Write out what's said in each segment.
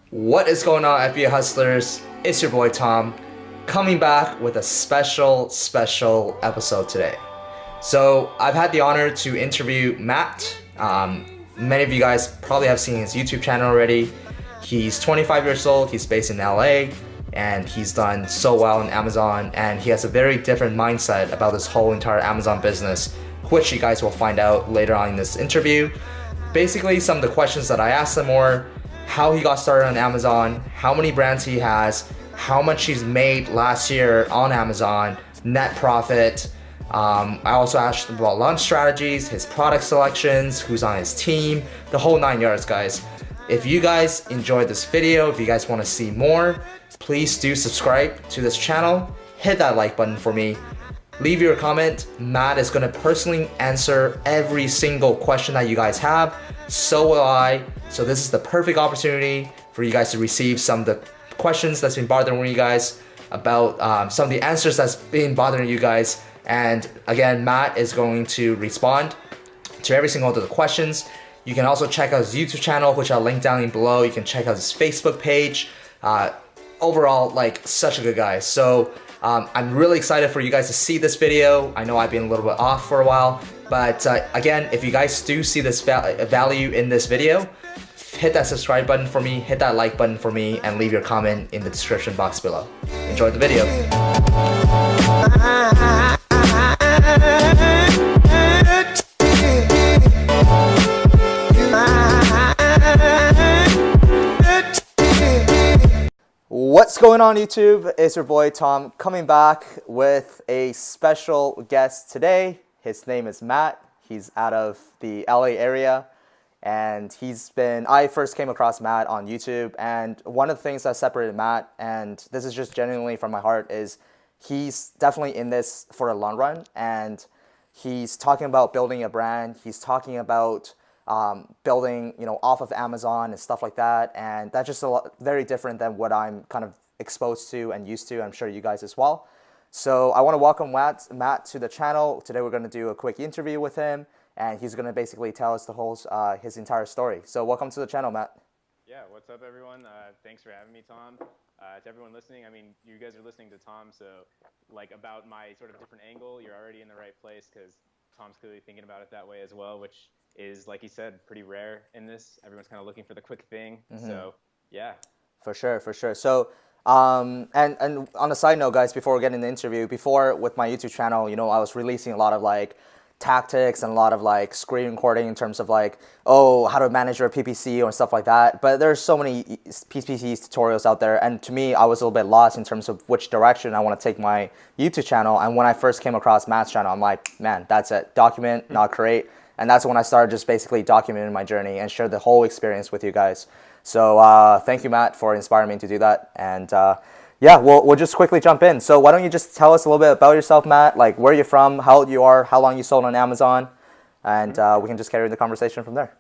What is going on, FBA Hustlers? It's your boy Tom, coming back with a special episode today. So I've had the honor to interview Matt. Many of you guys probably have seen his YouTube channel already. He's 25 years old, he's based in LA, and he's done so well on Amazon, and he has a very different mindset about this whole entire Amazon business, which you guys will find out later on in this interview. Basically, some of the questions that I asked him were how he got started on Amazon, how many brands he has, how much he's made last year on Amazon, net profit. I also asked him about launch strategies, his product selections, who's on his team, the whole 9 yards, guys. If you guys enjoyed this video, if you guys want to see more, please do subscribe to this channel, hit that like button for me, leave your comment. Matt is going to personally answer every single question that you guys have. So will I. So this is the perfect opportunity for you guys to receive some of the questions that's been bothering you guys, about some of the answers that's been bothering you guys. And again, Matt is going to respond to every single one of the questions. You can also check out his YouTube channel, which I'll link down below. You can check out his Facebook page. Overall, like, such a good guy. So I'm really excited for you guys to see this video. I know I've been a little bit off for a while, but again, if you guys do see this value in this video, hit that subscribe button for me, hit that like button for me, and leave your comment in the description box below. Enjoy the video. What's going on, YouTube? It's your boy Tom, coming back with a special guest today. His name is Matt. He's out of the LA area, and I first came across Matt on YouTube, and one of the things that separated Matt, and this is just genuinely from my heart, is he's definitely in this for a long run, and he's talking about building a brand. He's talking about building, off of Amazon and stuff like that, and that's just very different than what I'm kind of exposed to and used to. I'm sure you guys as well. So I want to welcome Matt to the channel. Today we're going to do a quick interview with him, and he's going to basically tell us his entire story. So welcome to the channel, Matt. Yeah, what's up, everyone? Thanks for having me, Tom. To everyone listening, I mean, you guys are listening to Tom, so like about my sort of different angle, you're already in the right place because Tom's clearly thinking about it that way as well, which is, like he said, pretty rare in this. Everyone's kind of looking for the quick thing. So yeah. For sure. So and on a side note, guys, before we get in the interview, before with my YouTube channel, I was releasing a lot of like tactics and a lot of like screen recording in terms of like, how to manage your PPC or stuff like that. But there's so many PPC tutorials out there, and to me, I was a little bit lost in terms of which direction I want to take my YouTube channel. And when I first came across Matt's channel, I'm like, man, that's it. Document, not create. And that's when I started just basically documenting my journey and share the whole experience with you guys. So thank you, Matt, for inspiring me to do that. And yeah, we'll just quickly jump in. So why don't you just tell us a little bit about yourself, Matt, like where you're from, how old you are, how long you sold on Amazon, and we can just carry the conversation from there.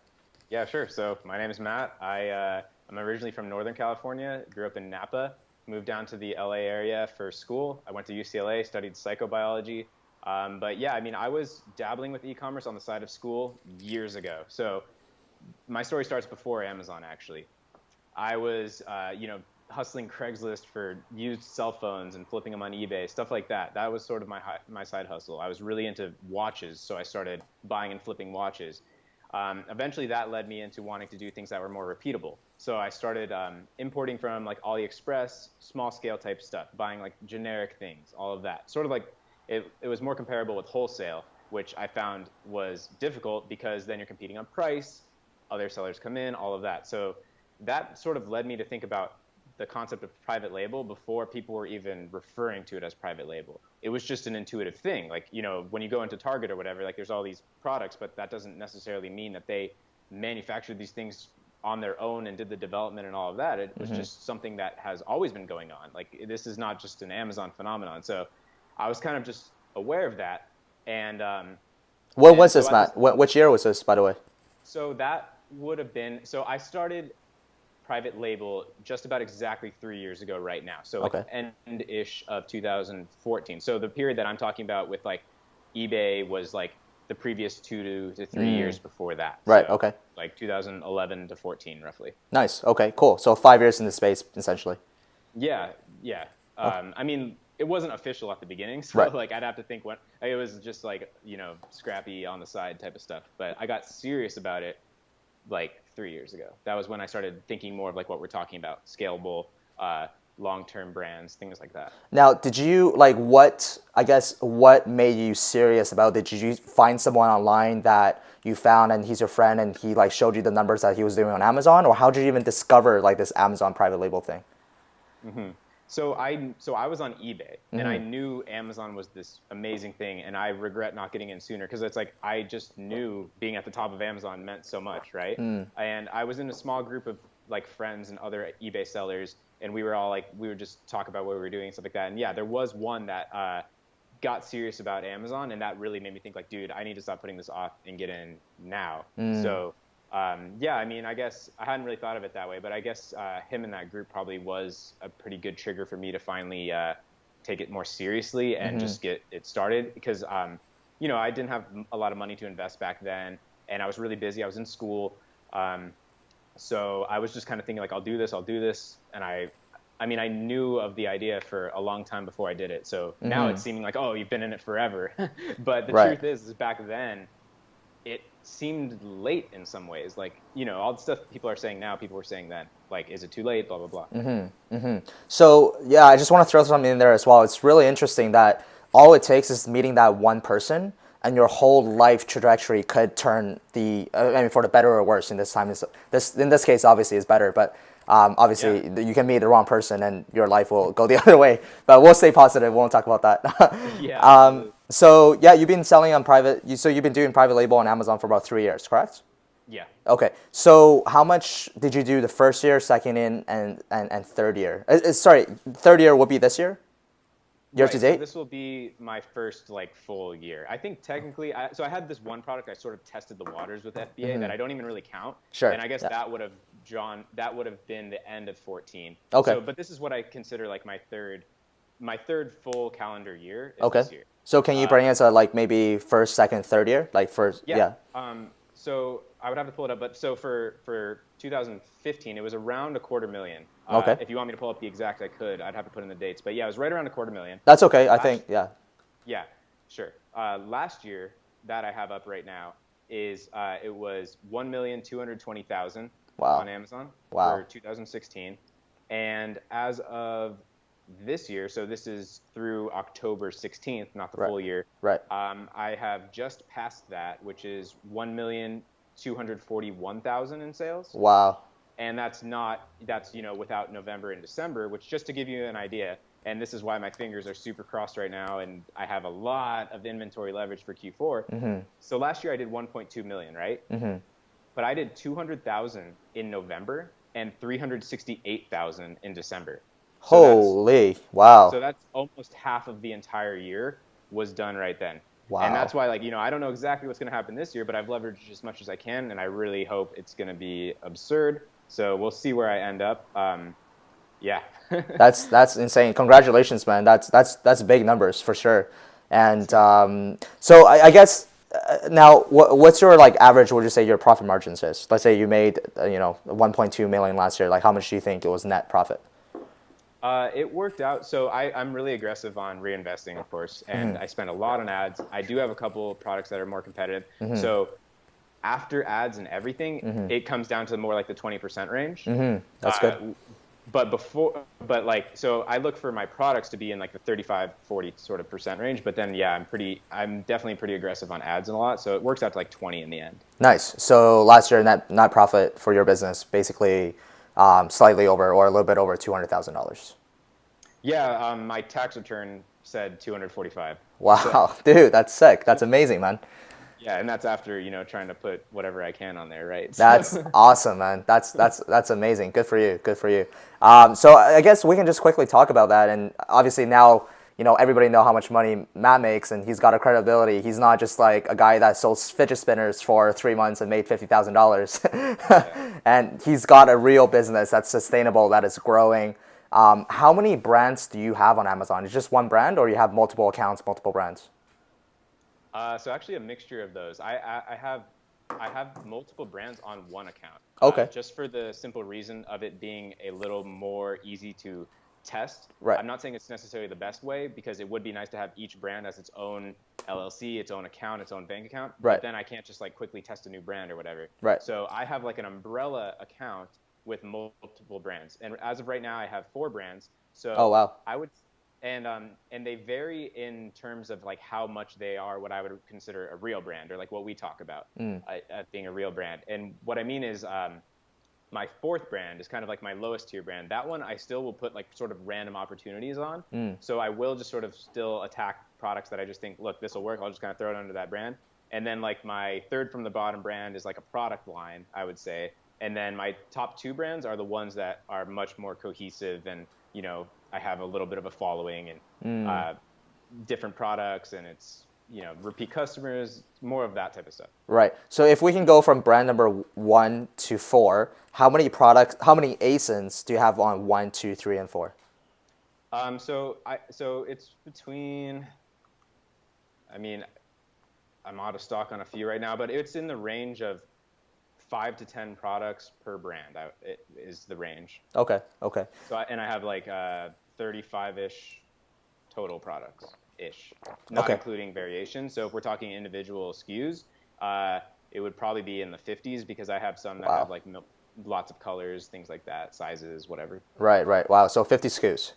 Yeah, sure. So my name is Matt. I'm originally from Northern California, grew up in Napa, moved down to the LA area for school. I went to UCLA, studied psychobiology. But yeah, I mean, I was dabbling with e-commerce on the side of school years ago. So my story starts before Amazon, actually. I was, hustling Craigslist for used cell phones and flipping them on eBay, stuff like that. That was sort of my side hustle. I was really into watches, so I started buying and flipping watches. Eventually, that led me into wanting to do things that were more repeatable. So I started importing from like AliExpress, small scale type stuff, buying like generic things, all of that. Sort of like it was more comparable with wholesale, which I found was difficult because then you're competing on price, other sellers come in, all of that. So that sort of led me to think about the concept of private label before people were even referring to it as private label. It was just an intuitive thing. Like, when you go into Target or whatever, like there's all these products, but that doesn't necessarily mean that they manufactured these things on their own and did the development and all of that. It was just something that has always been going on. Like, this is not just an Amazon phenomenon. So I was kind of just aware of that. And when was this, Matt? Which year was this, by the way? So that would have been, so I started private label just about exactly 3 years ago right now. So like end-ish of 2014. So the period that I'm talking about with like eBay was like the previous 2 to 3 years before that. Right. So, Okay. like 2011 to 14, roughly. Nice. Okay. Cool. So 5 years in the space, essentially. Yeah, yeah. I mean, it wasn't official at the beginning, so Right. like I'd have to think when it was just like, scrappy on the side type of stuff. But I got serious about it like 3 years ago. That was when I started thinking more of like what we're talking about, scalable, long-term brands, things like that. Now, did you like what made you serious about it? Did you find someone online that you found and he's your friend and he like showed you the numbers that he was doing on Amazon, or how did you even discover like this Amazon private label thing? So I was on eBay and I knew Amazon was this amazing thing, and I regret not getting in sooner because it's like I just knew being at the top of Amazon meant so much, right? And I was in a small group of like friends and other eBay sellers, and we were all like we would just talk about what we were doing and stuff like that. And yeah, there was one that got serious about Amazon, and that really made me think like, dude, I need to stop putting this off and get in now. So yeah, I mean, I guess I hadn't really thought of it that way, but I guess him in that group probably was a pretty good trigger for me to finally take it more seriously and just get it started because, I didn't have a lot of money to invest back then, and I was really busy. I was in school. So I was just kind of thinking like, I'll do this. And I mean, I knew of the idea for a long time before I did it. So now it's seeming like, oh, you've been in it forever. But the truth is back then, it seemed late in some ways. Like, all the stuff people are saying now, people were saying then. Like, is it too late? Blah, blah, blah. So yeah, I just want to throw something in there as well. It's really interesting that all it takes is meeting that one person, and your whole life trajectory could turn for the better or worse. In this case, obviously, is better, but obviously you can meet the wrong person and your life will go the other way. But we'll stay positive. We won't talk about that. Yeah. So yeah, you've been selling on so you've been doing private label on Amazon for about 3 years, correct? Yeah. Okay. So how much did you do the first year, second year, and third year? Sorry, third year would be this year? Year to date? So this will be my first like full year. I think technically, so I had this one product I sort of tested the waters with FBA that I don't even really count. Sure. And I guess that would have been the end of 14. Okay. So, but this is what I consider like my third full calendar year is Okay. this year. So can you bring us a like maybe first, second, third year? Like first, Yeah. So I would have to pull it up, but so for 2015, it was around $250,000. Okay. If you want me to pull up the exact, I could. I'd have to put in the dates, but yeah, it was right around $250,000. That's okay. I think, yeah. Yeah, sure. Last year that I have up right now is it was 1,220,000 on Amazon for 2016, and as of this year, so this is through October 16th, not the full year. Right. I have just passed that, which is 1,241,000 in sales. Wow. And that's without November and December, which just to give you an idea, and this is why my fingers are super crossed right now, and I have a lot of inventory leverage for Q4. So last year I did 1.2 million, right? But I did 200,000 in November and 368,000 in December. Holy, wow. So that's almost half of the entire year was done right then. Wow. And that's why, I don't know exactly what's going to happen this year, but I've leveraged as much as I can, and I really hope it's going to be absurd. So we'll see where I end up. Yeah. That's insane. Congratulations, man. That's big numbers for sure. And so I guess now what's your like average? Would you say your profit margins is? Let's say you made 1.2 million last year. Like how much do you think it was net profit? It worked out. So I'm really aggressive on reinvesting, of course, and I spend a lot on ads. I do have a couple products that are more competitive. So after ads and everything, it comes down to more like the 20% range. That's good. So I look for my products to be in like the 35, 40 sort of percent range. But then, yeah, I'm definitely pretty aggressive on ads and a lot. So it works out to like 20 in the end. Nice. So last year, net profit for your business, basically slightly over or a little bit over $200,000. Yeah, my tax return said 245. Wow, so, dude, that's sick. That's amazing, man. Yeah, and that's after trying to put whatever I can on there, right? That's awesome, man. That's amazing. Good for you. Good for you. So I guess we can just quickly talk about that. And obviously now everybody know how much money Matt makes, and he's got a credibility. He's not just like a guy that sold fidget spinners for 3 months and made $50,000. And he's got a real business that's sustainable, that is growing. How many brands do you have on Amazon? Is it just one brand, or you have multiple accounts, multiple brands? So actually a mixture of those. I have multiple brands on one account. Okay. Just for the simple reason of it being a little more easy to test. Right. I'm not saying it's necessarily the best way because it would be nice to have each brand as its own LLC, its own account, its own bank account. Right. But then I can't just like quickly test a new brand or whatever. Right. So I have like an umbrella account with multiple brands. And as of right now, I have 4 brands. Oh So wow. I would and they vary in terms of like how much they are what I would consider a real brand or like what we talk about being a real brand. And what I mean is my 4th brand is kind of like my lowest tier brand. That one I still will put like sort of random opportunities on. So I will just sort of still attack products that I just think, look, this will work. I'll just kind of throw it under that brand. And then like my 3rd from the bottom brand is like a product line, I would say. And then my top 2 brands are the ones that are much more cohesive and, I have a little bit of a following and different products and it's, repeat customers, more of that type of stuff. Right. So if we can go from brand number 1 to 4, how many ASINs do you have on 1, 2, 3, and 4? So it's between, I mean, I'm out of stock on a few right now, but it's in the range of 5 to 10 products per brand. It is the range. Okay. So I have like 35-ish total products-ish, not including variations. So if we're talking individual SKUs, it would probably be in the 50s because I have some that have like lots of colors, things like that, sizes, whatever. Right. Wow. So 50 SKUs.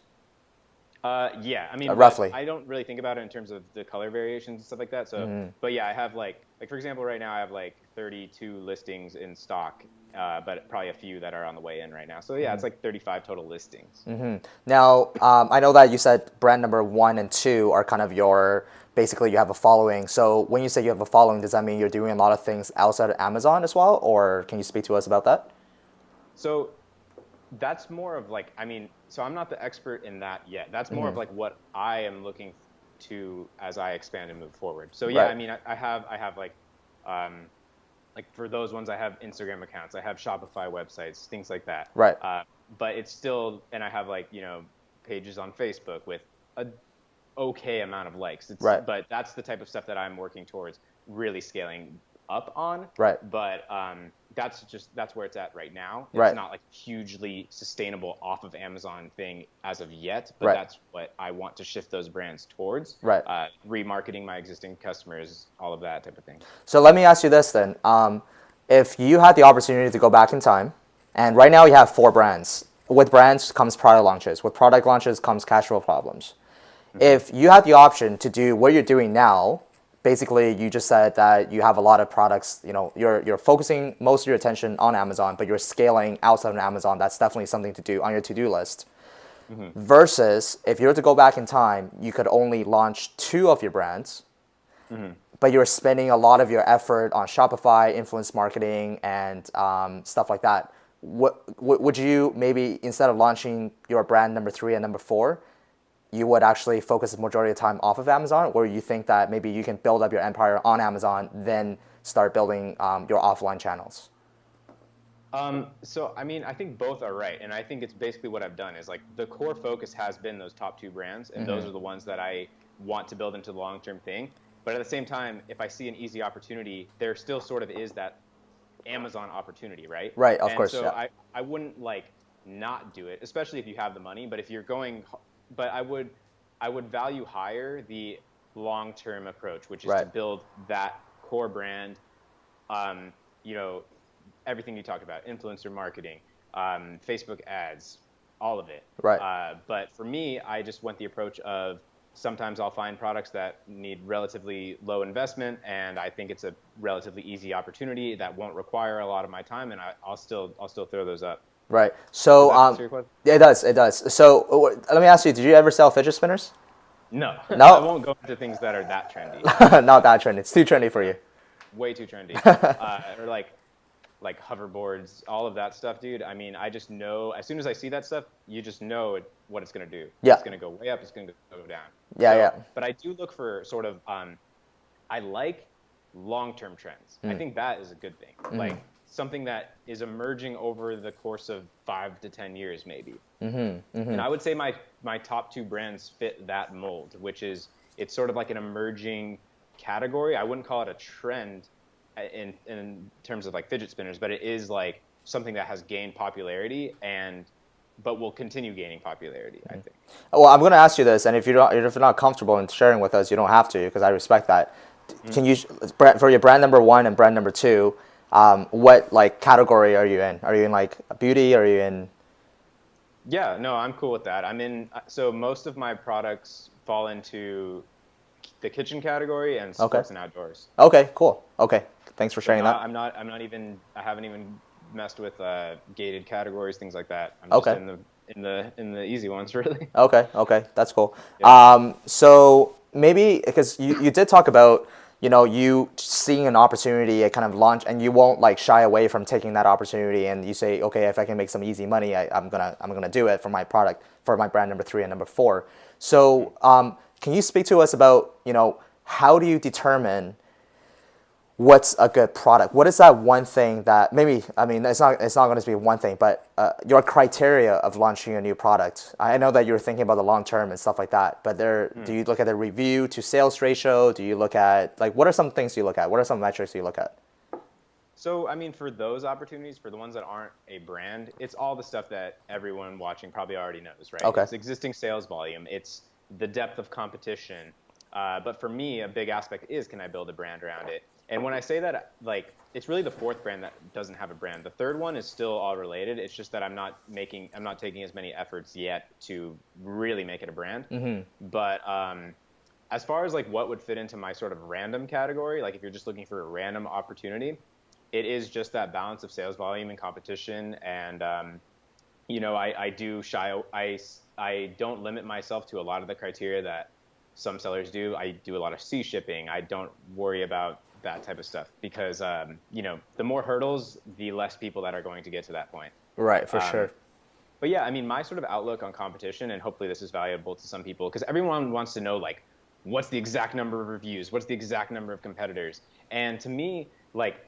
Yeah, I mean, roughly. I don't really think about it in terms of the color variations and stuff like that. So, but yeah, I have like for example, right now I have like 32 listings in stock, but probably a few that are on the way in right now. So yeah, it's like 35 total listings. Now, I know that you said brand number 1 and 2 are kind of basically you have a following. So when you say you have a following, does that mean you're doing a lot of things outside of Amazon as well? Or can you speak to us about that? So that's more of like, I mean, so I'm not the expert in that yet. That's more of like what I am looking to as I expand and move forward. So yeah, Right. I mean, I have like for those ones, I have Instagram accounts, I have Shopify websites, things like that. Right. But it's still, and I have like, pages on Facebook with a okay amount of likes. Right. But that's the type of stuff that I'm working towards really scaling up on. Right. But that's where it's at right now. It's Right. not like hugely sustainable off of Amazon thing as of yet, but Right. that's what I want to shift those brands towards. Right. Remarketing my existing customers, all of that type of thing. So let me ask you this then. If you had the opportunity to go back in time, and right now you have 4 brands. With brands comes product launches. With product launches comes cash flow problems. If you had the option to do what you're doing now, basically you just said that you have a lot of products, you're focusing most of your attention on Amazon, but you're scaling outside of Amazon. That's definitely something to do on your to-do list. Versus if you were to go back in time, you could only launch 2 of your brands, but you're spending a lot of your effort on Shopify, influence marketing, and stuff like that. Would you maybe, instead of launching your brand number 3 and number 4, you would actually focus the majority of the time off of Amazon, or you think that maybe you can build up your empire on Amazon, then start building your offline channels? So, I mean, I think both are right. And I think it's basically what I've done is like the core focus has been those top 2 brands. And those are the ones that I want to build into the long-term thing. But at the same time, if I see an easy opportunity, there still sort of is that Amazon opportunity, right? Right, of course. So yeah. I wouldn't like not do it, especially if you have the money. But if you're going, but I would value higher the long-term approach, which is to build that core brand. Everything you talked about, influencer marketing, Facebook ads, all of it. Right. But for me, I just went the approach of sometimes I'll find products that need relatively low investment, and I think it's a relatively easy opportunity that won't require a lot of my time, and I'll still throw those up. Right. So Does that answer your question? yeah, it does. So let me ask you: did you ever sell fidget spinners? No. No? I won't go into things that are that trendy. Not that trendy. It's too trendy for you. Way too trendy. Or like hoverboards, all of that stuff, dude. I mean, I just know as soon as I see that stuff, you just know what it's gonna do. Yeah. It's gonna go way up. It's gonna go down. Yeah. But I do look for sort of, I like long-term trends. I think that is a good thing. Like something that is emerging over the course of 5 to 10 years, maybe. And I would say my top 2 brands fit that mold, which is it's sort of like an emerging category. I wouldn't call it a trend in terms of like fidget spinners, but it is like something that has gained popularity but will continue gaining popularity, I think. Well, I'm going to ask you this, and if you're not comfortable in sharing with us, you don't have to, because I respect that. Can you, for your brand number 1 and brand number 2, what like category are you in? Are you in like beauty? Are you in? Yeah, no, I'm cool with that. So most of my products fall into the kitchen category and Okay. sports and outdoors. Okay, cool. Okay, thanks for So sharing that. I haven't even messed with gated categories, things like that. I'm just Okay. in the easy ones, really. Okay, that's cool. Yeah. So maybe because you did talk about, you seeing an opportunity, a kind of launch, and you won't like shy away from taking that opportunity, and you say, okay, if I can make some easy money, I'm gonna do it for my product, for my brand number 3 and number 4. So can you speak to us about, how do you determine what's a good product? What is that one thing that maybe, I mean, it's not going to be one thing, but your criteria of launching a new product? I know that you're thinking about the long term and stuff like that, but do you look at the review to sales ratio? Do you look at, like, what are some things you look at? What are some metrics you look at? So, I mean, for those opportunities, for the ones that aren't a brand, it's all the stuff that everyone watching probably already knows, right? Okay. It's existing sales volume. It's the depth of competition. But for me, a big aspect is, can I build a brand around it? And when I say that, like, it's really the fourth brand that doesn't have a brand. The third one is still all related. It's just that I'm not taking as many efforts yet to really make it a brand. But as far as like what would fit into my sort of random category, like if you're just looking for a random opportunity, it is just that balance of sales volume and competition. And I don't limit myself to a lot of the criteria that some sellers do. I do a lot of C shipping. I don't worry about that type of stuff because, the more hurdles, the less people that are going to get to that point. Right, for sure. But yeah, I mean, my sort of outlook on competition, and hopefully this is valuable to some people, because everyone wants to know, like, what's the exact number of reviews? What's the exact number of competitors? And to me, like,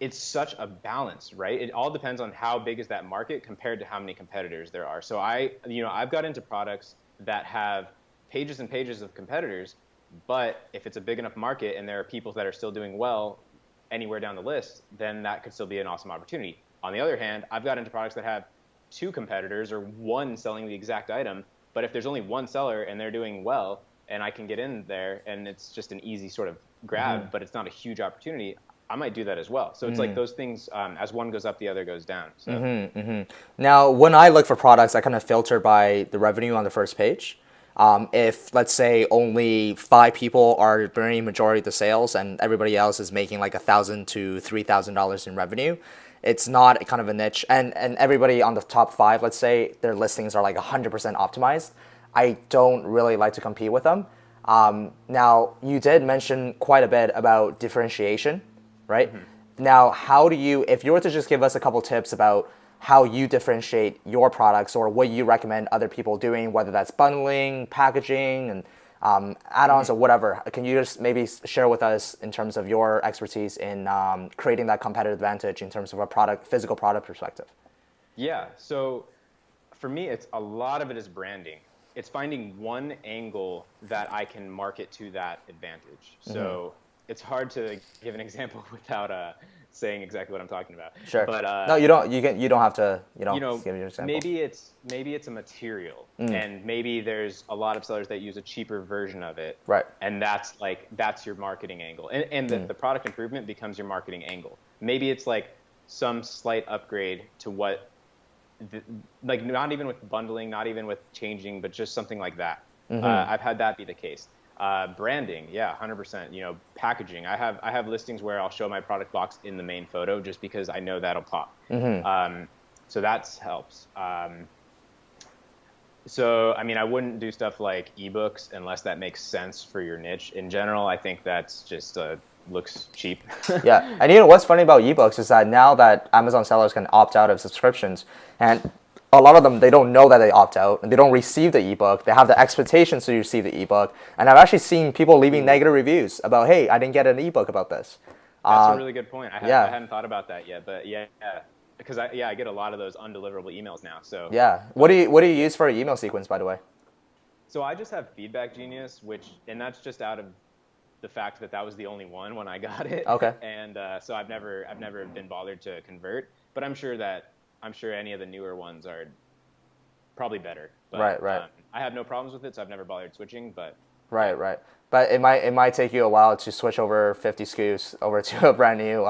it's such a balance, right? It all depends on how big is that market compared to how many competitors there are. So I've got into products that have pages and pages of competitors, but if it's a big enough market and there are people that are still doing well anywhere down the list, then that could still be an awesome opportunity. On the other hand, I've got into products that have 2 competitors or 1 selling the exact item, but if there's only 1 seller and they're doing well and I can get in there and it's just an easy sort of grab, but it's not a huge opportunity, I might do that as well. So it's like those things, as one goes up, the other goes down. So. Now, when I look for products, I kind of filter by the revenue on the first page. If, let's say, only 5 people are bringing majority of the sales and everybody else is making like $1,000 to $3,000 in revenue, it's not kind of a niche. And everybody on the top 5, let's say, their listings are like 100% optimized. I don't really like to compete with them. Now, you did mention quite a bit about differentiation, right? Now, how do you, if you were to just give us a couple tips about how you differentiate your products or what you recommend other people doing, whether that's bundling, packaging, and add-ons or whatever, can you just maybe share with us in terms of your expertise in creating that competitive advantage in terms of a physical product perspective? Yeah, so for me, a lot of it is branding. It's finding one angle that I can market to that advantage. So it's hard to give an example without saying exactly what I'm talking about. Sure. But no, you don't. You don't have to. Give your example. maybe it's a material, and maybe there's a lot of sellers that use a cheaper version of it. Right. And that's your marketing angle, and the product improvement becomes your marketing angle. Maybe it's like some slight upgrade to what. Like not even with bundling, not even with changing, but just something like that. I've had that be the case. Branding, yeah, 100%. Packaging. I have listings where I'll show my product box in the main photo just because I know that'll pop. So that helps. So I mean, I wouldn't do stuff like ebooks unless that makes sense for your niche. In general, I think that's just looks cheap. Yeah, and what's funny about ebooks is that now that Amazon sellers can opt out of subscriptions, and a lot of them, they don't know that they opt out and they don't receive the ebook. They have the expectations to receive the ebook, and I've actually seen people leaving negative reviews about, hey, I didn't get an ebook about this. That's a really good point. I hadn't thought about that yet, but yeah, because I get a lot of those undeliverable emails now. So yeah, what do you use for your email sequence, by the way? So I just have Feedback Genius, and that's just out of the fact that that was the only one when I got it. Okay. And so I've never been bothered to convert, but I'm sure any of the newer ones are probably better. But Right. I have no problems with it, so I've never bothered switching. But Right, right. But it might take you a while to switch over 50 SKUs over to a brand new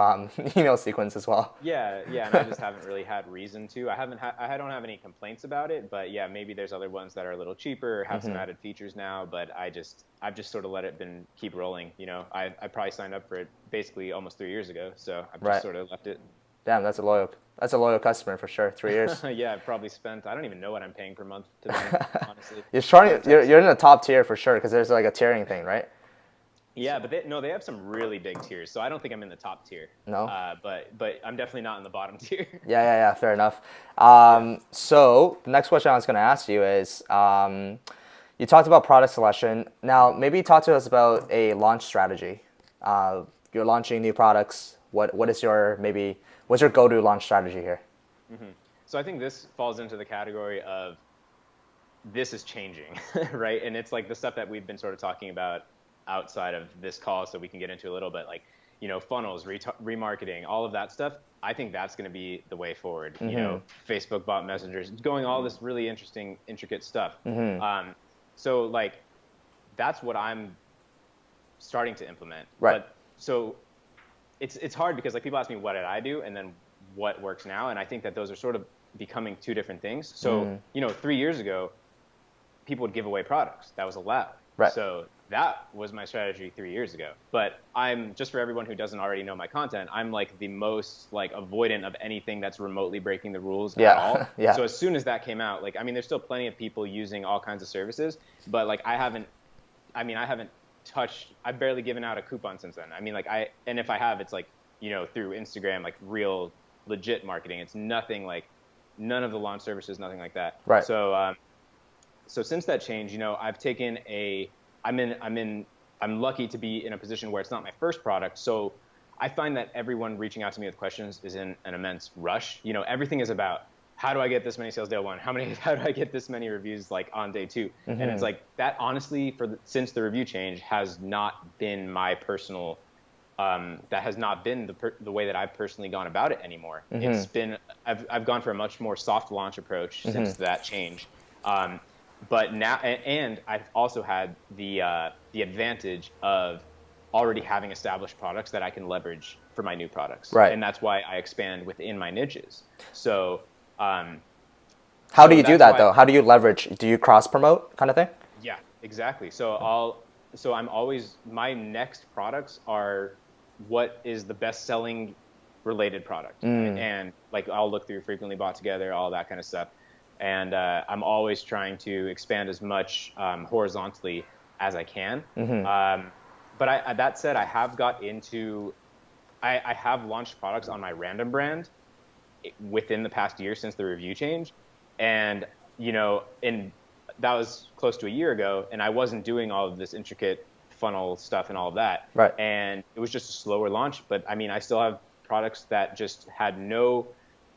email sequence as well. yeah, and I just haven't really had reason to. I don't have any complaints about it, but yeah, maybe there's other ones that are a little cheaper, have some added features now, but I've just sort of let it keep rolling. I probably signed up for it basically almost 3 years ago, so I've just sort of left it. Damn, that's a loyal customer for sure. 3 years. Yeah, I've probably spent, I don't even know what I'm paying per month to them, honestly. You're in the top tier for sure because there's like a tiering thing, right? Yeah, but they have some really big tiers, so I don't think I'm in the top tier. No. But I'm definitely not in the bottom tier. Yeah. Fair enough. So the next question I was going to ask you is, you talked about product selection. Now, maybe talk to us about a launch strategy. You're launching new products. What's your go-to launch strategy here? So I think this falls into the category of this is changing, right? And it's like the stuff that we've been sort of talking about outside of this call, so we can get into a little bit, like, funnels, remarketing, all of that stuff. I think that's going to be the way forward. Facebook bot messengers, going all this really interesting, intricate stuff. So like, that's what I'm starting to implement. Right. But so it's hard because like people ask me what did I do and then what works now, and I think that those are sort of becoming two different things. So 3 years ago, people would give away products. That was allowed. Right. So that was my strategy 3 years ago. But I'm, just for everyone who doesn't already know my content, I'm like the most like avoidant of anything that's remotely breaking the rules at all. Yeah. So as soon as that came out, like, I mean, there's still plenty of people using all kinds of services, but like I haven't touched, I've barely given out a coupon since then. I mean, like and if I have, it's like, through Instagram, like real legit marketing. It's nothing like, none of the launch services, nothing like that. Right. So, so since that change, I've taken I'm lucky to be in a position where it's not my first product. So I find that everyone reaching out to me with questions is in an immense rush. Everything is about, how do I get this many sales day one? How do I get this many reviews like on day two? And it's like that, honestly, since the review change has not been my personal, that has not been the way that I've personally gone about it anymore. It's been, I've gone for a much more soft launch approach since that change. But now, and I've also had the advantage of already having established products that I can leverage for my new products. Right. And that's why I expand within my niches. So, how do you do that though? How do you leverage? Do you cross promote kind of thing? Yeah, exactly. So I'm always, my next products are what is the best selling related product. And like, I'll look through frequently bought together, all that kind of stuff. And I'm always trying to expand as much horizontally as I can. But that said, I have got into, I have launched products on my random brand within the past year since the review change. And, and that was close to a year ago, and I wasn't doing all of this intricate funnel stuff and all of that. Right. And it was just a slower launch. But I mean, I still have products that just had no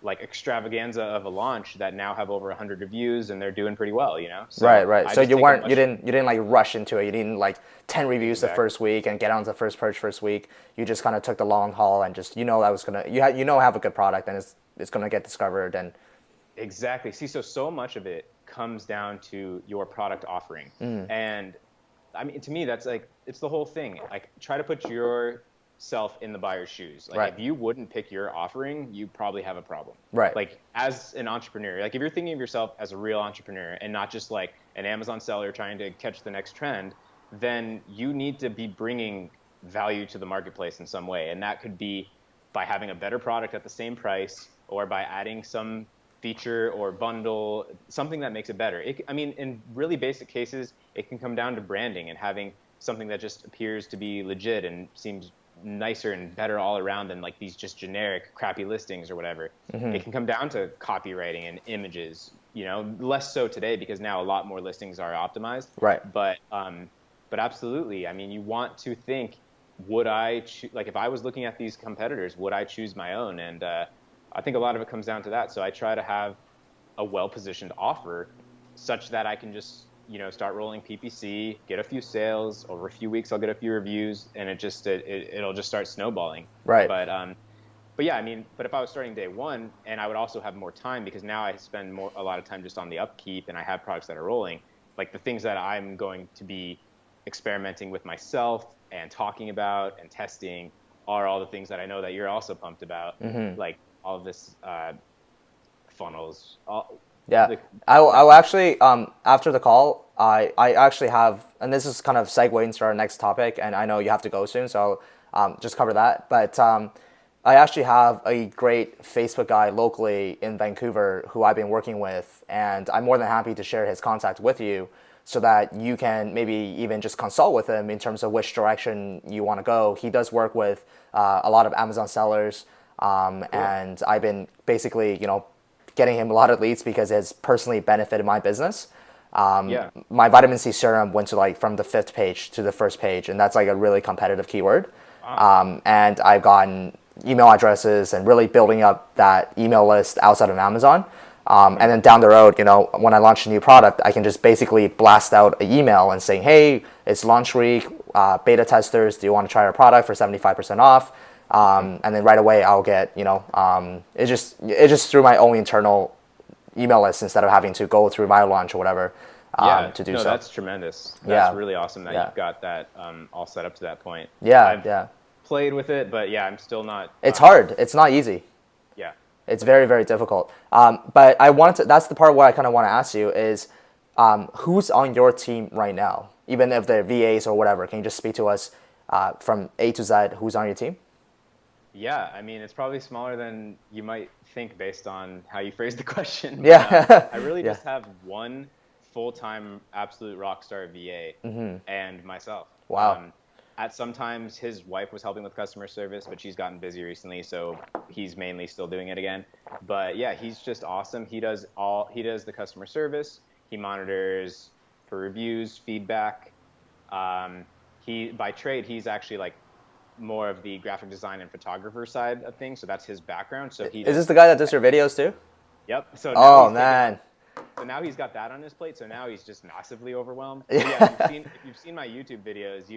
like extravaganza of a launch that now have over 100 reviews and they're doing pretty well, So right. So you didn't like rush into it. You didn't like 10 reviews the first week and get on the first purge first week. You just kind of took the long haul and just, that was gonna, have a good product and it's gonna get discovered. And exactly. See, so much of it comes down to your product offering. And I mean, to me, that's like, it's the whole thing. Like, try to put yourself in the buyer's shoes. Like, if you wouldn't pick your offering, you probably have a problem. Right. Like, as an entrepreneur, like if you're thinking of yourself as a real entrepreneur and not just like an Amazon seller trying to catch the next trend, then you need to be bringing value to the marketplace in some way. And that could be by having a better product at the same price, or by adding some feature or bundle, something that makes it better. I mean, in really basic cases, it can come down to branding and having something that just appears to be legit and seems nicer and better all around than like these just generic crappy listings or whatever. It can come down to copywriting and images, less so today because now a lot more listings are optimized. Right. But absolutely, I mean, you want to think, would I like if I was looking at these competitors, would I choose my own? And I think a lot of it comes down to that. So I try to have a well-positioned offer such that I can just, start rolling PPC, get a few sales. Over a few weeks, I'll get a few reviews, and it'll just start snowballing. Right. But yeah, I mean, but if I was starting day one, and I would also have more time because now I spend a lot of time just on the upkeep, and I have products that are rolling. Like the things that I'm going to be experimenting with myself and talking about and testing are all the things that I know that you're also pumped about, like all of this funnels. Yeah, I will actually, after the call, I actually have, and this is kind of segue into our next topic, and I know you have to go soon, so just cover that. But I actually have a great Facebook guy locally in Vancouver who I've been working with, and I'm more than happy to share his contact with you so that you can maybe even just consult with him in terms of which direction you want to go. He does work with a lot of Amazon sellers, cool. And I've been basically, getting him a lot of leads because it's personally benefited my business. My vitamin C serum went to from the 5th page to the 1st page, and that's a really competitive keyword. Wow. And I've gotten email addresses and really building up that email list outside of Amazon. And then down the road, when I launch a new product, I can just basically blast out an email and saying, hey, it's launch week, beta testers, do you want to try our product for 75% off? And then right away I'll get, it's just through my own internal email list instead of having to go through my launch or whatever to do so. That's tremendous. That's really awesome that you've got that all set up to that point. I've played with it, but I'm still not. It's hard. It's not easy. Yeah. It's very, very difficult. But that's the part where I kind of want to ask you is who's on your team right now? Even if they're VAs or whatever, can you just speak to us from A to Z, who's on your team? Yeah, I mean, it's probably smaller than you might think based on how you phrased the question. Yeah. I really just have one full-time absolute rock star VA and myself. Wow. At sometimes his wife was helping with customer service, but she's gotten busy recently, so he's mainly still doing it again. But yeah, he's just awesome. He does the customer service. He monitors for reviews, feedback. By trade, he's actually more of the graphic design and photographer side of things, so that's his background. So is this the guy that does your videos too? Yep. So so now he's got that on his plate. So now he's just massively overwhelmed. Yeah. If you've seen my YouTube videos,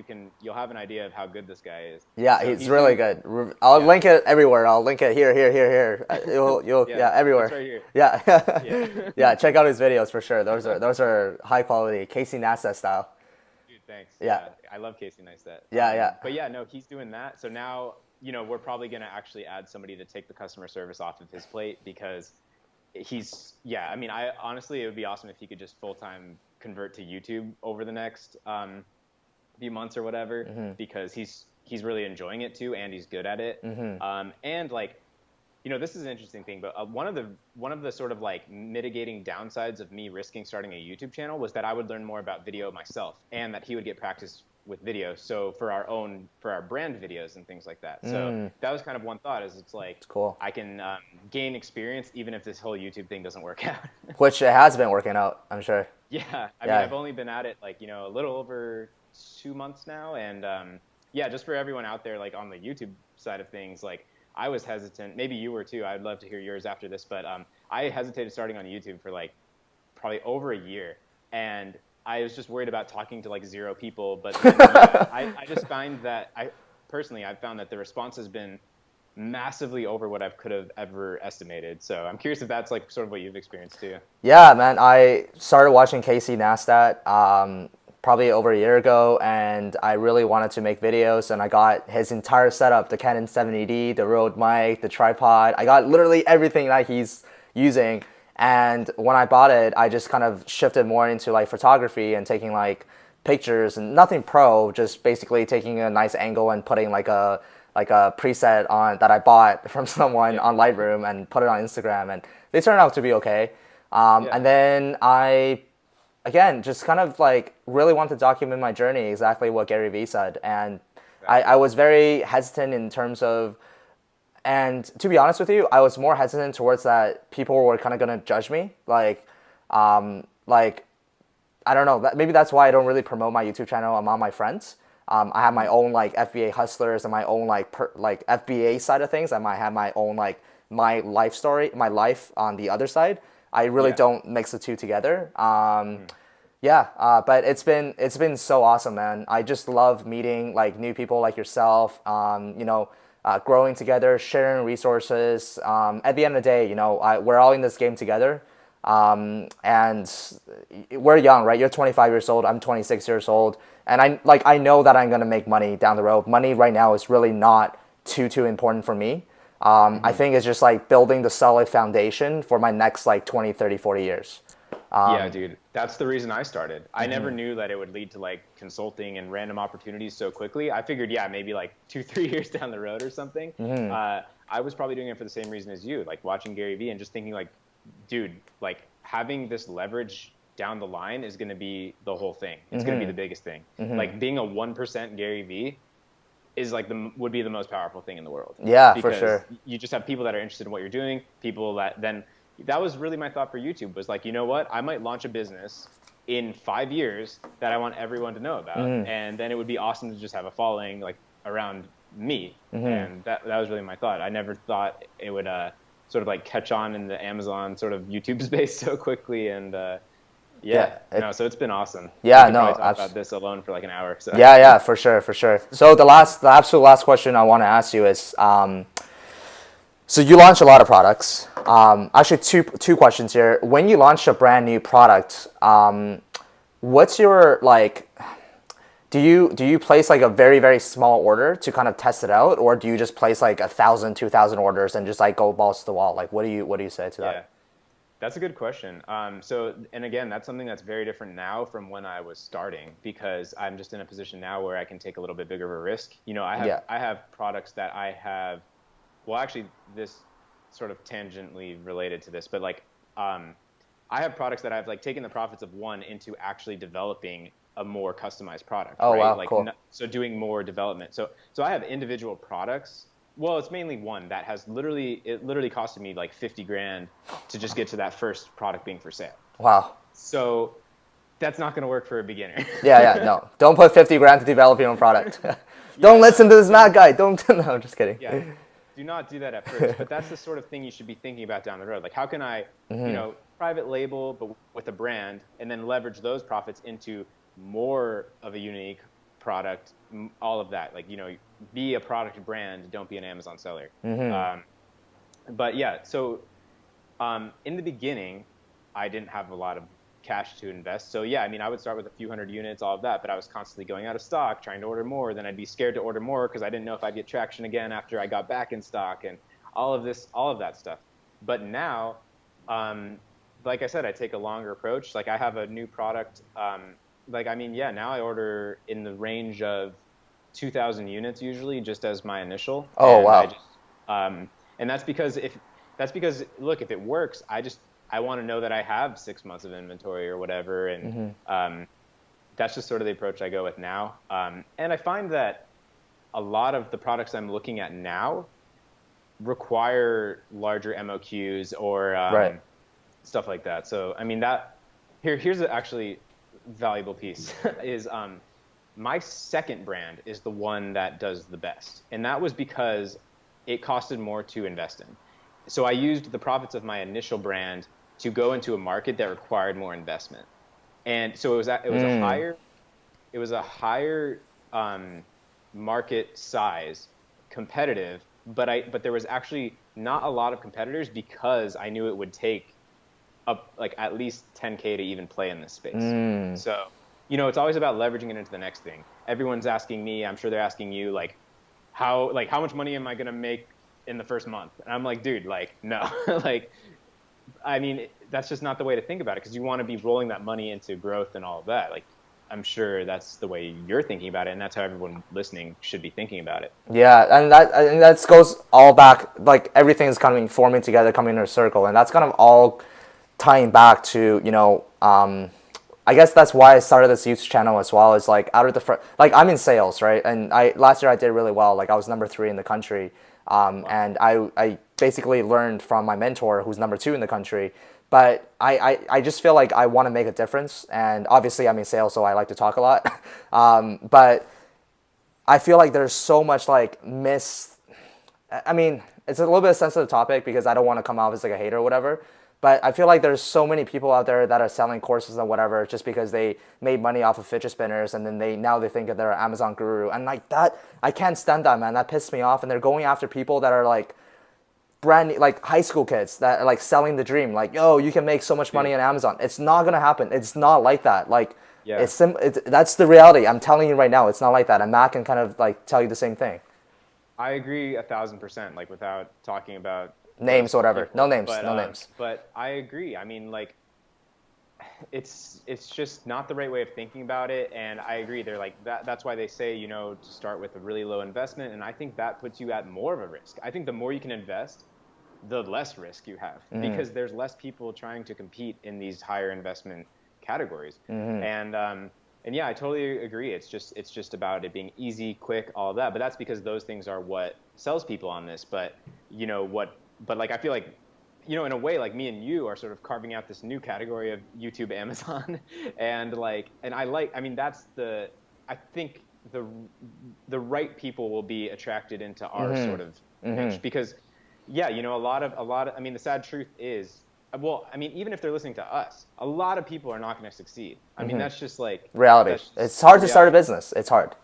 you'll have an idea of how good this guy is. Yeah, so he's really good. I'll link it everywhere. I'll link it here. You'll everywhere. It's right here. Yeah. Yeah. Check out his videos for sure. Those are high quality, Casey Neistat style. Thanks. Yeah. I love Casey Neistat. Yeah. But yeah, no, he's doing that. So now, we're probably going to actually add somebody to take the customer service off of his plate because I honestly, it would be awesome if he could just full-time convert to YouTube over the next few months or whatever, because he's really enjoying it too, and he's good at it. And this is an interesting thing, but one of the sort of mitigating downsides of me risking starting a YouTube channel was that I would learn more about video myself, and that he would get practice with video. So for our brand videos and things like that. So that was kind of one thought it's cool. I can gain experience even if this whole YouTube thing doesn't work out. Which it has been working out, I'm sure. Yeah. I mean, I've only been at it a little over 2 months now. And just for everyone out there, on the YouTube side of things, I was hesitant. Maybe you were too. I'd love to hear yours after this, but I hesitated starting on YouTube for probably over a year, and I was just worried about talking to 0 people. But then, I just find that I've found that the response has been massively over what I could have ever estimated. So I'm curious if that's sort of what you've experienced too. Yeah, man. I started watching Casey Neistat probably over a year ago, and I really wanted to make videos, and I got his entire setup, the Canon 70D, the Rode mic, the tripod. I got literally everything that he's using. And when I bought it, I just kind of shifted more into photography and taking pictures, and nothing pro, just basically taking a nice angle and putting a preset on that I bought from someone on Lightroom and put it on Instagram, and they turned out to be okay. And then I again, just kind of really want to document my journey, exactly what Gary Vee said. And I was very hesitant in terms of, and to be honest with you, I was more hesitant towards that people were kind of going to judge me. I don't know, maybe that's why I don't really promote my YouTube channel among my friends. I have my own FBA hustlers and my own FBA side of things. I might have my own my life story, my life on the other side. I really don't mix the two together. Yeah, but it's been so awesome, man. I just love meeting like new people like yourself. Growing together, sharing resources. At the end of the day, we're all in this game together, and we're young, right? You're 25 years old. I'm 26 years old, and I know that I'm gonna make money down the road. Money right now is really not too important for me. I think it's just like building the solid foundation for my next like 20, 30, 40 years. Yeah, dude, that's the reason I started. I never knew that it would lead to like consulting and random opportunities so quickly. I figured, yeah, maybe like 2, 3 years down the road or something. I was probably doing it for the same reason as you, like watching Gary Vee and just thinking like, dude, like having this leverage down the line is going to be the whole thing. It's going to be the biggest thing. Like being a 1% Gary Vee is like would be the most powerful thing in the world. Yeah, for because sure. you just have people that are interested in what you're doing, people that then that was really my thought for YouTube was like, you know what? I might launch a business in 5 years that I want everyone to know about. And then it would be awesome to just have a following like around me. And that was really my thought. I never thought it would sort of like catch on in the Amazon sort of YouTube space so quickly. And so it's been awesome. Yeah, we could no, probably talk about this alone for like an hour. So yeah, for sure, for sure. So the absolute last question I want to ask you is, so you launch a lot of products. Actually, two questions here. When you launch a brand new product, what's your like? Do you place like a very very small order to kind of test it out, or do you just place like 1,000, 2,000 orders and just like go balls to the wall? Like, what do you say to that? Yeah. That's a good question. And again, that's something that's very different now from when I was starting because I'm just in a position now where I can take a little bit bigger of a risk. I have products that I have. Well, actually, this sort of tangentially related to this, but like, I have products that I've like taken the profits of one into actually developing a more customized product. Oh, right? wow, Like, cool. so doing more development. So I have individual products. Well, it's mainly one that has literally costed me like 50 grand to just get to that first product being for sale. Wow. So that's not going to work for a beginner. Yeah, no. Don't put 50 grand to develop your own product. Don't listen to this mad guy. Don't. No, I'm just kidding. Yeah. Do not do that at first. But that's the sort of thing you should be thinking about down the road. Like, how can I, private label, but with a brand, and then leverage those profits into more of a unique product, all of that. Like, be a product brand, don't be an Amazon seller. But yeah, so in the beginning, I didn't have a lot of cash to invest. So yeah, I mean, I would start with a few hundred units, all of that, but I was constantly going out of stock, trying to order more. Then I'd be scared to order more because I didn't know if I'd get traction again after I got back in stock and all of that stuff. But now, like I said, I take a longer approach. Like I have a new product. Now I order in the range of 2,000 units usually just as my initial. Oh, and wow. And that's because look, if it works, I want to know that I have 6 months of inventory or whatever. And that's just sort of the approach I go with now. And I find that a lot of the products I'm looking at now require larger MOQs or stuff like that. So, I mean, here's actually valuable piece is my second brand is the one that does the best. And that was because it costed more to invest in. So I used the profits of my initial brand to go into a market that required more investment. And so it was a higher market size, competitive, but there was actually not a lot of competitors because I knew it would take like at least 10K to even play in this space. So, it's always about leveraging it into the next thing. Everyone's asking me, I'm sure they're asking you, like how much money am I going to make in the first month? And I'm like, dude, like, no, like, I mean, that's just not the way to think about it because you want to be rolling that money into growth and all of that. Like, I'm sure that's the way you're thinking about it, and that's how everyone listening should be thinking about it. Yeah, and that goes all back, like everything is kind of forming together, coming in a circle, and that's kind of all tying back to, I guess that's why I started this YouTube channel as well. Is like out of the like I'm in sales, right? And last year I did really well. Like I was number 3 in the country, and I basically learned from my mentor who's number 2 in the country. But I just feel like I want to make a difference, and obviously I'm in sales, so I like to talk a lot. But I feel like there's so much like I mean, it's a little bit of a sensitive topic because I don't want to come off as like a hater or whatever. But I feel like there's so many people out there that are selling courses and whatever just because they made money off of fidget spinners, and then they think that they're an Amazon guru. And like that, I can't stand that, man. That pissed me off. And they're going after people that are like brand new, like high school kids that are like selling the dream. Like, yo, you can make so much money on Amazon. It's not gonna happen. It's not like that. Like, Yeah. that's the reality. I'm telling you right now, it's not like that. And Matt can kind of like tell you the same thing. I agree 1,000%, like without talking about Names, whatever. people. No names. But, No names. But I agree. I mean, like, it's just not the right way of thinking about it. And I agree. They're like that's why they say, you know, to start with a really low investment. And I think that puts you at more of a risk. I think the more you can invest, the less risk you have, because there's less people trying to compete in these higher investment categories. And yeah, I totally agree. It's just about it being easy, quick, all of that. But that's because those things are what sells people on this. But you know what? But like I feel like, you know, in a way, like me and you are sort of carving out this new category of YouTube Amazon, and I mean I think the right people will be attracted into our sort of niche, because yeah, you know, a lot of I mean, the sad truth is, well, I mean, even if they're listening to us, a lot of people are not going to succeed. I mean, that's just like Reality. It's hard to start a business. It's hard.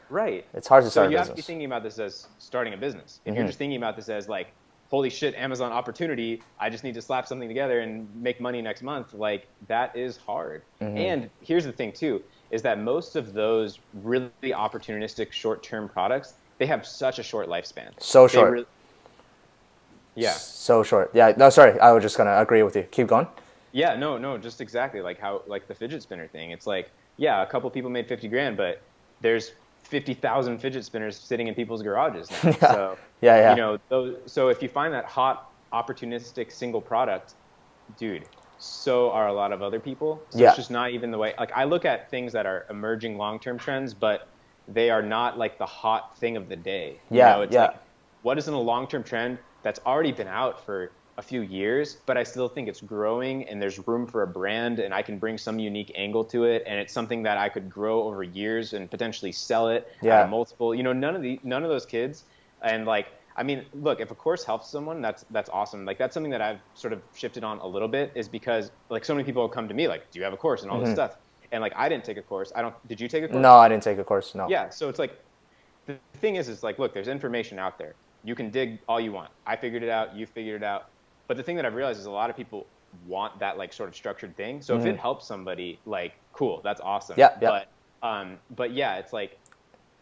Right. It's hard to start a So you have business. to be thinking about this as starting a business. If you're just thinking about this as like, holy shit, Amazon opportunity, I just need to slap something together and make money next month, like that is hard. And here's the thing too, is that most of those really opportunistic short-term products, they have such a short lifespan. So short. Yeah. So short. Yeah. No, sorry. I was just going to agree with you. Keep going. Yeah, no, just exactly like how, like the fidget spinner thing. It's like, yeah, a couple people made 50 grand, but there's 50,000 fidget spinners sitting in people's garages now. So, Yeah. you know, so if you find that hot, opportunistic single product, dude, so are a lot of other people. So it's just not even the way, like I look at things that are emerging long-term trends, but they are not like the hot thing of the day. You know, it's like, what isn't a long-term trend that's already been out for a few years, but I still think it's growing and there's room for a brand and I can bring some unique angle to it, and it's something that I could grow over years and potentially sell it at a multiple. You know, none of those kids, and like, I mean, look, if a course helps someone, that's awesome. Like that's something that I've sort of shifted on a little bit, is because like so many people will come to me like, do you have a course and all this stuff? And like, I didn't take a course. Did you take a course? No, I didn't take a course. No. Yeah. So it's like, the thing is like, look, there's information out there. You can dig all you want. I figured it out. You figured it out. But the thing that I've realized is a lot of people want that like sort of structured thing. So if it helps somebody, like, cool, that's awesome. Yeah. But yeah, it's like,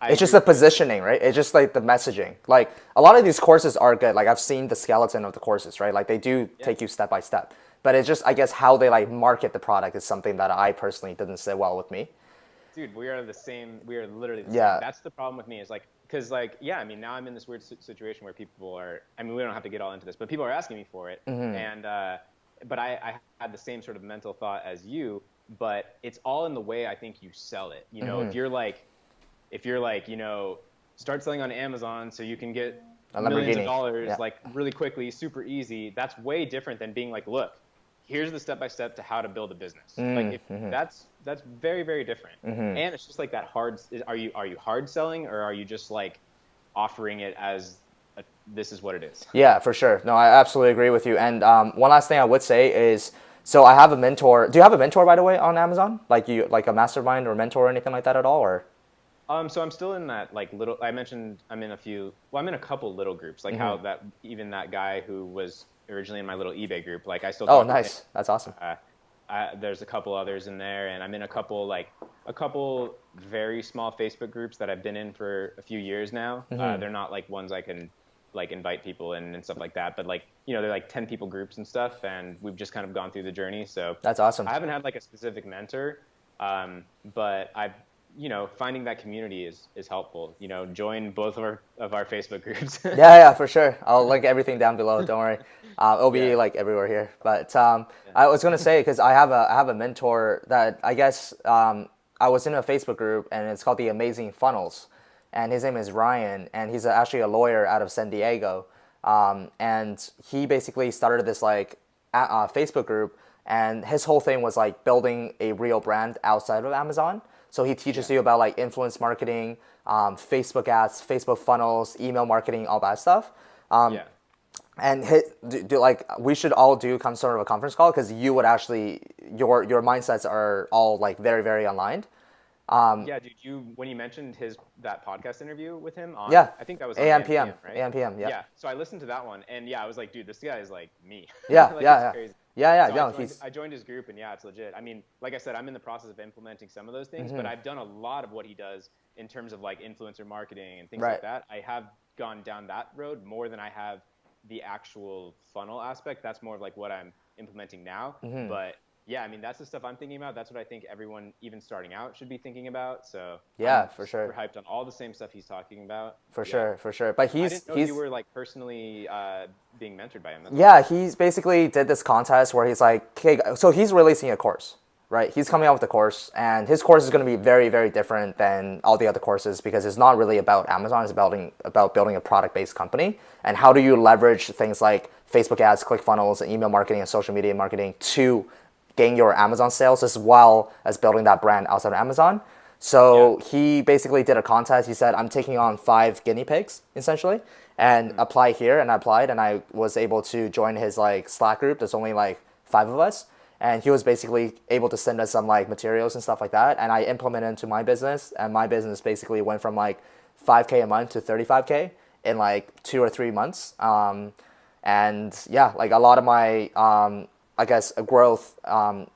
it's just the positioning, right? It's just like the messaging. Like a lot of these courses are good. Like I've seen the skeleton of the courses, right? Like they do take you step by step. But it's just, I guess, how they like market the product is something that I personally didn't sit well with me. Dude, we are literally the same. Yeah. That's the problem with me, is like, because like, yeah, I mean, now I'm in this weird situation where people are, I mean, we don't have to get all into this, but people are asking me for it. And, but I had the same sort of mental thought as you, but it's all in the way I think you sell it. You know, if you're like, you know, start selling on Amazon so you can get millions of dollars like really quickly, super easy, that's way different than being like, look, here's the step-by-step to how to build a business. Like that's very, very different. And it's just like that hard, are you hard selling, or are you just like offering it as this is what it is? Yeah, for sure. No, I absolutely agree with you. And one last thing I would say is, so I have a mentor. Do you have a mentor, by the way, on Amazon? Like like a mastermind or mentor or anything like that at all, or? So I'm still in that like little, I mentioned I'm in a couple little groups, like how that guy who was originally in my little eBay group, like I still talk nice. to him. That's awesome. There's a couple others in there, and I'm in a couple very small Facebook groups that I've been in for a few years now. They're not like ones I can like invite people in and stuff like that, but like, you know, they're like 10 people groups and stuff, and we've just kind of gone through the journey. So that's awesome. I haven't had like a specific mentor, but I've, you know, finding that community is helpful. You know, join both of our Facebook groups. yeah, for sure. I'll link everything down below. Don't worry. It'll be like everywhere here. But I was gonna say, because I have a mentor that I guess I was in a Facebook group, and it's called the Amazing Funnels, and his name is Ryan, and he's actually a lawyer out of San Diego, and he basically started this like Facebook group, and his whole thing was like building a real brand outside of Amazon. So he teaches you about like influence marketing, Facebook ads, Facebook funnels, email marketing, all that stuff. And like we should all do some sort of a conference call because you would actually your mindsets are all like very very aligned. Yeah, dude, when you mentioned that podcast interview with him Yeah, I think that was on AM AM PM, PM, right? AM PM. Yeah, Yeah. So I listened to that one, and yeah, I was like, dude, this guy is like me. yeah, Like yeah, it's yeah, crazy. yeah, So yeah. No, he's I joined his group, and yeah, it's legit. I mean, like I said, I'm in the process of implementing some of those things, but I've done a lot of what he does in terms of like influencer marketing and things right. like that. I have gone down that road more than I have the actual funnel aspect. That's more of like what I'm implementing now. But yeah, I mean, that's the stuff I'm thinking about. That's what I think everyone, even starting out, should be thinking about. So Yeah, I'm for super sure. hyped on all the same stuff he's talking about. For Yeah. sure, for sure. But I he's didn't know he's you were like personally being mentored by him. That's yeah, awesome. he's basically did this contest where he's like, okay, so he's releasing a course, right? He's coming out with a course, and his course is going to be very, very different than all the other courses because it's not really about Amazon. It's about building a product-based company and how do you leverage things like Facebook ads, ClickFunnels, and email marketing and social media marketing to gain your Amazon sales as well as building that brand outside of Amazon. So he basically did a contest. He said, I'm taking on 5 guinea pigs, essentially, and apply here. And I applied, and I was able to join his like Slack group. There's only like 5 of us. And he was basically able to send us some like materials and stuff like that. And I implemented into my business. And my business basically went from like 5K a month to 35K in like 2 or 3 months. And yeah, like a lot of my I guess growth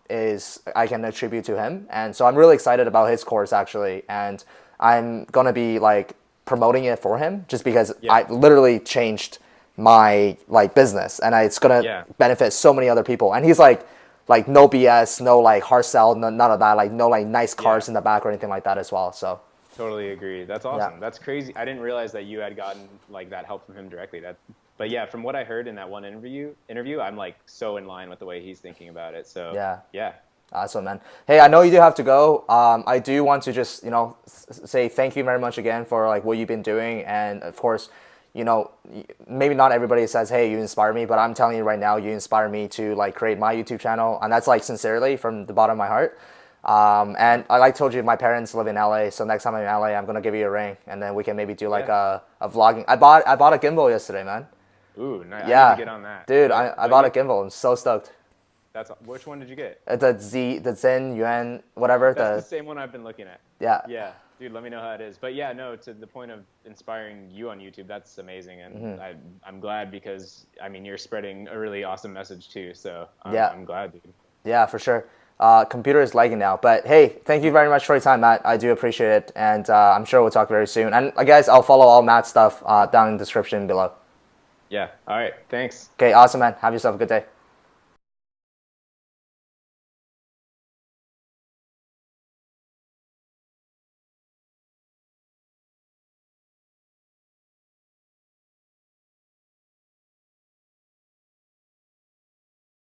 is I can attribute to him, and so I'm really excited about his course actually, and I'm gonna be like promoting it for him just because I Yeah. literally changed my like business, and it's gonna Yeah. benefit so many other people. And he's like no BS, no like hard sell, none of that, like no like nice Yeah. cars in the back or anything like that as well. So Totally agree. That's yeah, awesome. That's crazy. I didn't realize that you had gotten like that help from him directly. But yeah, from what I heard in that one interview, I'm like so in line with the way he's thinking about it. So yeah. yeah, Awesome, man. Hey, I know you do have to go. I do want to just, say thank you very much again for like what you've been doing, and of course, maybe not everybody says, "Hey, you inspire me," but I'm telling you right now, you inspire me to like create my YouTube channel, and that's like sincerely from the bottom of my heart. And I like told you, my parents live in LA, so next time I'm in LA, I'm gonna give you a ring, and then we can maybe do like yeah. a vlogging. I bought a gimbal yesterday, man. Ooh, nice. I need to Yeah, get on that. dude, But I but bought yeah, a gimbal. I'm so stoked. which one did you get? The Zen Yuan whatever That's the the same one I've been looking at. yeah. Yeah, dude, let me know how it is. But yeah, no, to the point of inspiring you on YouTube, that's amazing, and I'm glad because I mean you're spreading a really awesome message too. So Yeah. I'm glad, dude. Yeah, for sure. Computer is lagging now, but hey, thank you very much for your time, Matt. I do appreciate it, and I'm sure we'll talk very soon. And guys, I'll follow all Matt's stuff down in the description below. Yeah. All right. Thanks. Okay, awesome, man. Have yourself a good day.